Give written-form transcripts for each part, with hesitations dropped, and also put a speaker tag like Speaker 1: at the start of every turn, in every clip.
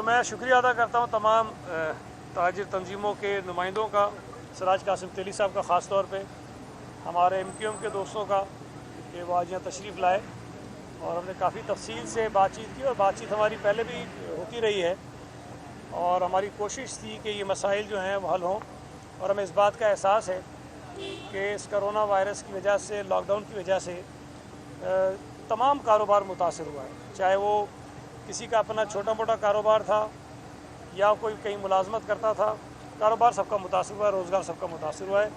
Speaker 1: तो मैं शुक्रिया अदा करता हूँ तमाम ताजिर तंजीमों के नुमाइंदों का, सराज कासिम तेली साहब का ख़ास तौर पे, हमारे MQM के दोस्तों का कि वो आज यहाँ तशरीफ़ लाए और हमने काफ़ी तफसील से बातचीत की और बातचीत हमारी पहले भी होती रही है और हमारी कोशिश थी कि ये मसाइल जो हैं वो हल हों। और हमें इस बात का एहसास है कि इस करोना वायरस की वजह से, लॉकडाउन की वजह से तमाम कारोबार मुतासर हुआ है, चाहे वो किसी का अपना छोटा मोटा कारोबार था या कोई कहीं मुलाजमत करता था, कारोबार सबका मुतासर हुआ है, रोज़गार सबका मुतासर हुआ है,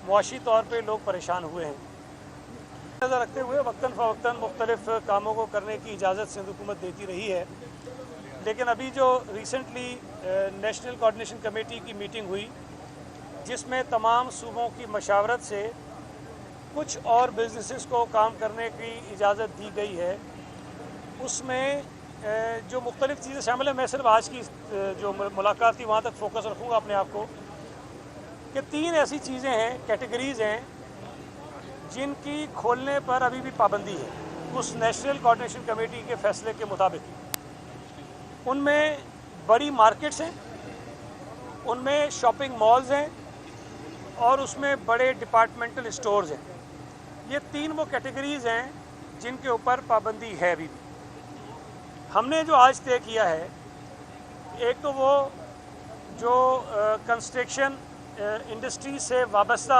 Speaker 1: मुआशी तौर पे लोग परेशान हुए हैं। नज़र रखते हुए वक्तन फ़वक्तन मुख्तलिफ़ कामों को करने की इजाज़त सिंध हुकूमत देती रही है, लेकिन अभी जो रिसेंटली नेशनल कोऑर्डिनेशन कमेटी की मीटिंग हुई जिसमें तमाम सूबों की मशावरत से कुछ और बिजनेसेस को काम करने की इजाज़त दी गई है, उसमें जो मुख्तलिफ़ चीज़ें शामिल हैं। मैं सिर्फ आज की जो मुलाकात थी वहाँ तक फ़ोकस रखूँगा अपने आप को कि 3 ऐसी चीज़ें हैं, कैटेगरीज़ हैं जिनकी खोलने पर अभी भी पाबंदी है उस नेशनल कोऑर्डिनेशन कमेटी के फ़ैसले के मुताबिक। उनमें बड़ी मार्केट्स हैं, उनमें शॉपिंग मॉल्स हैं और उसमें बड़े डिपार्टमेंटल स्टोर्स हैं। ये 3 वो कैटेगरीज़ हैं जिनके ऊपर पाबंदी है अभी भी। हमने जो आज तय किया है, एक तो वो जो कंस्ट्रक्शन इंडस्ट्री से वाबस्ता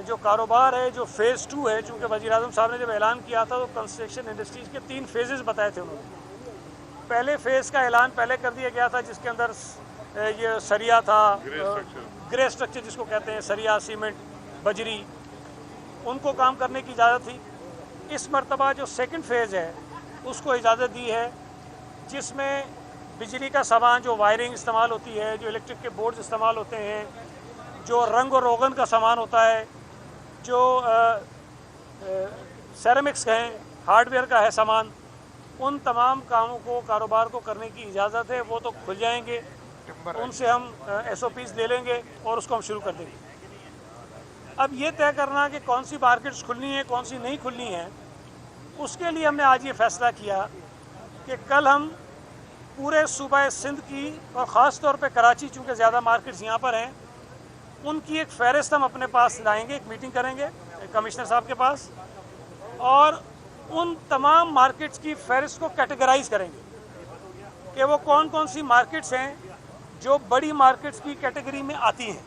Speaker 1: जो कारोबार है, जो फ़ेज़ 2 है, चूँकि वज़ीर-ए-आज़म साहब ने जब ऐलान किया था तो कंस्ट्रक्शन इंडस्ट्रीज़ के 3 फेजेस बताए थे उन्होंने। पहले फ़ेज़ का ऐलान पहले कर दिया गया था जिसके अंदर ये सरिया था, ग्रे स्ट्रक्चर जिसको कहते हैं, सरिया, सीमेंट, बजरी, उनको काम करने की इजाज़त थी। इस मरतबा जो सेकंड फ़ेज़ है उसको इजाज़त दी है जिसमें बिजली का सामान, जो वायरिंग इस्तेमाल होती है, जो इलेक्ट्रिक के बोर्ड्स इस्तेमाल होते हैं, जो रंग और रोगन का सामान होता है, जो सेरेमिक्स हैं, हार्डवेयर का है सामान, उन तमाम कामों को, कारोबार को करने की इजाज़त है। वो तो खुल जाएंगे, उनसे हम SOPs ले लेंगे और उसको हम शुरू कर देंगे। अब ये तय करना कि कौन सी मार्केट्स खुलनी है, कौन सी नहीं खुलनी है, उसके लिए हमने आज ये फ़ैसला किया कि कल हम पूरे सूबा सिंध की और ख़ास तौर पे कराची, चूँकि ज़्यादा मार्केट्स यहाँ पर हैं, उनकी एक फ़हरिस्त हम अपने पास लाएंगे, एक मीटिंग करेंगे कमिश्नर साहब के पास और उन तमाम मार्केट्स की फ़हरिस्त को कैटेगराइज़ करेंगे कि वो कौन कौन सी मार्केट्स हैं जो बड़ी मार्केट्स की कैटेगरी में आती हैं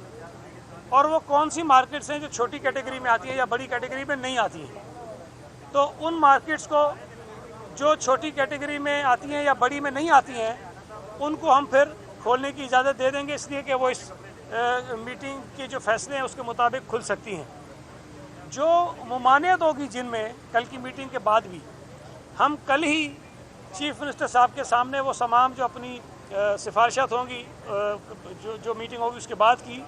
Speaker 1: और वो कौन सी मार्केट्स हैं जो छोटी कैटेगरी में आती हैं या बड़ी कैटेगरी में नहीं आती हैं। तो उन मार्केट्स को जो छोटी कैटेगरी में आती हैं या बड़ी में नहीं आती हैं, उनको हम फिर खोलने की इजाज़त दे देंगे, इसलिए कि वो इस मीटिंग के जो फैसले हैं उसके मुताबिक खुल सकती हैं। जो मुमानियत होगी जिनमें, कल की मीटिंग के बाद भी हम कल ही चीफ मिनिस्टर साहब के सामने वो तमाम जो अपनी सिफारिशात होंगी, जो मीटिंग होगी उसके बाद की,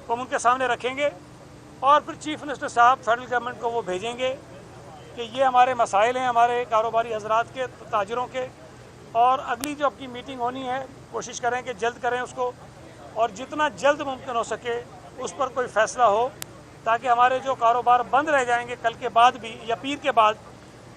Speaker 1: वो उनके सामने रखेंगे और फिर चीफ मिनिस्टर साहब फेडरल गवर्नमेंट को वो भेजेंगे कि ये हमारे मसाइल हैं, हमारे कारोबारी हजरात के, ताजिरों के, और अगली जो आपकी मीटिंग होनी है कोशिश करें कि जल्द करें उसको और जितना जल्द मुमकिन हो सके उस पर कोई फ़ैसला हो, ताकि हमारे जो कारोबार बंद रह जाएंगे कल के बाद भी या पीर के बाद,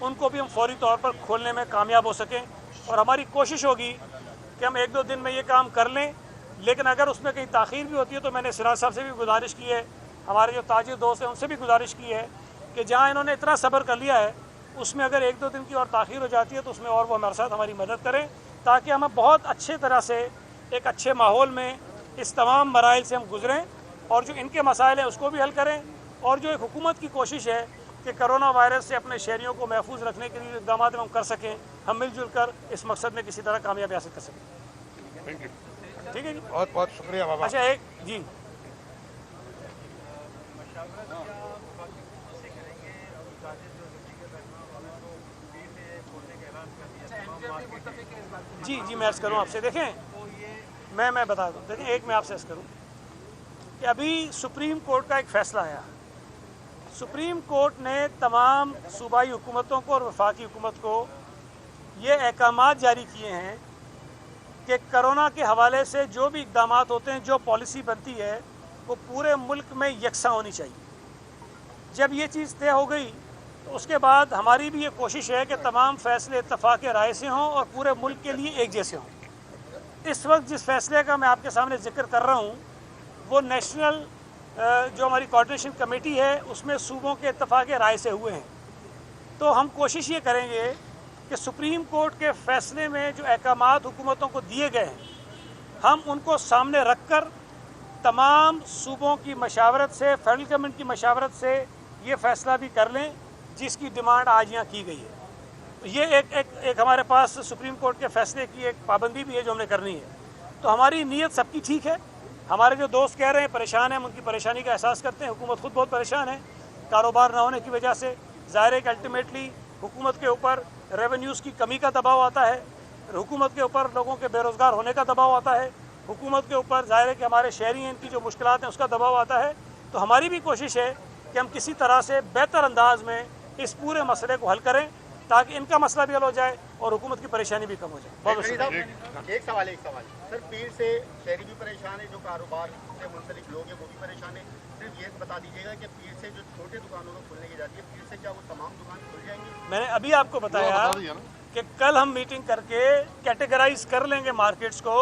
Speaker 1: उनको भी हम फौरी तौर पर खोलने में कामयाब हो सकें। और हमारी कोशिश होगी कि हम 1-2 दिन में ये काम कर लें, लेकिन अगर उसमें कहीं ताख़ीर भी होती है तो मैंने सिराज साहब से भी गुजारिश की है, हमारे जो ताजिर दोस्त हैं उनसे भी गुजारिश की है कि जहाँ इन्होंने इतना सब्र कर लिया है उसमें अगर 1-2 दिन की और ताख़ीर हो जाती है तो उसमें और वो हमारे साथ हमारी मदद करें, ताकि हम बहुत अच्छे तरह से एक अच्छे माहौल में इस तमाम मराइल से हम गुज़रें और जो इनके मसाइल हैं उसको भी हल करें। और जो एक हुकूमत की कोशिश है कि करोना वायरस से अपने शहरियों को महफूज रखने के लिए इक़दाम हम कर सकें, हम मिलजुल कर इस मकसद में किसी तरह कामयाबी हासिल कर सकें।
Speaker 2: थैंक यू,
Speaker 1: ठीक है जी,
Speaker 2: बहुत बहुत शुक्रिया बाबा।
Speaker 1: अच्छा एक जी, जी मैं अर्ज़ करूँ आपसे, देखें मैं बता दूँ, देखें एक मैं आपसे अर्ज़ करूँ कि अभी सुप्रीम कोर्ट का एक फ़ैसला आया। सुप्रीम कोर्ट ने तमाम सूबाई हुकूमतों को और वफाकी हुकूमत को ये अहकामात जारी किए हैं कि कोरोना के हवाले से जो भी इक़दाम होते हैं, जो पॉलिसी बनती है, वो पूरे मुल्क में यकसा होनी चाहिए। जब ये चीज़ तय हो गई तो उसके बाद हमारी भी ये कोशिश है कि तमाम फ़ैसले इत्तफ़ाक़ राय से हों और पूरे मुल्क के लिए एक जैसे हों। इस वक्त जिस फैसले का मैं आपके सामने जिक्र कर रहा हूँ वो नेशनल जो हमारी कोऑर्डिनेशन कमेटी है उसमें सूबों के इत्तेफाक राय से हुए हैं। तो हम कोशिश ये करेंगे कि सुप्रीम कोर्ट के फैसले में जो अहकामात हुकूमतों को दिए गए हैं हम उनको सामने रखकर तमाम सूबों की मशावरत से, फेडरल गवर्नमेंट की मशावरत से ये फ़ैसला भी कर लें जिसकी डिमांड आज यहाँ की गई है। ये एक हमारे पास सुप्रीम कोर्ट के फैसले की एक पाबंदी भी है जो हमने करनी है। तो हमारी नीयत सबकी ठीक है। हमारे जो दोस्त कह रहे हैं परेशान हैं, हम उनकी परेशानी का एहसास करते हैं। हुकूमत खुद बहुत परेशान है कारोबार ना होने की वजह से। ज़ाहिर है कि अल्टीमेटली हुकूमत के ऊपर रेवेन्यूज़ की कमी का दबाव आता है, हुकूमत के ऊपर लोगों के बेरोज़गार होने का दबाव आता है, हुकूमत के ऊपर ज़ाहिर है कि हमारे शहरी हैं इनकी जो मुश्किलात हैं उसका दबाव आता है। तो हमारी भी कोशिश है कि हम किसी तरह से बेहतर अंदाज में इस पूरे मसले को हल करें ताकि इनका मसला भी हल हो जाए और हुकूमत की परेशानी भी कम हो जाए। बहुत
Speaker 2: एक सवाल सर, पीर से शहरी भी परेशान है, जो कारोबार से मुंसलिक लोग हैं वो भी परेशान है। सिर्फ ये बता दीजिएगा कि पीर से जो छोटे दुकानों को खुलने की जाती है, पीर से क्या वो तमाम दुकान खुल जाएंगी?
Speaker 1: मैंने अभी आपको बताया कि कल हम मीटिंग करके कैटेगराइज कर लेंगे मार्केट्स को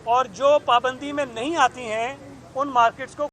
Speaker 1: और जो पाबंदी में नहीं आती हैं उन मार्केट्स को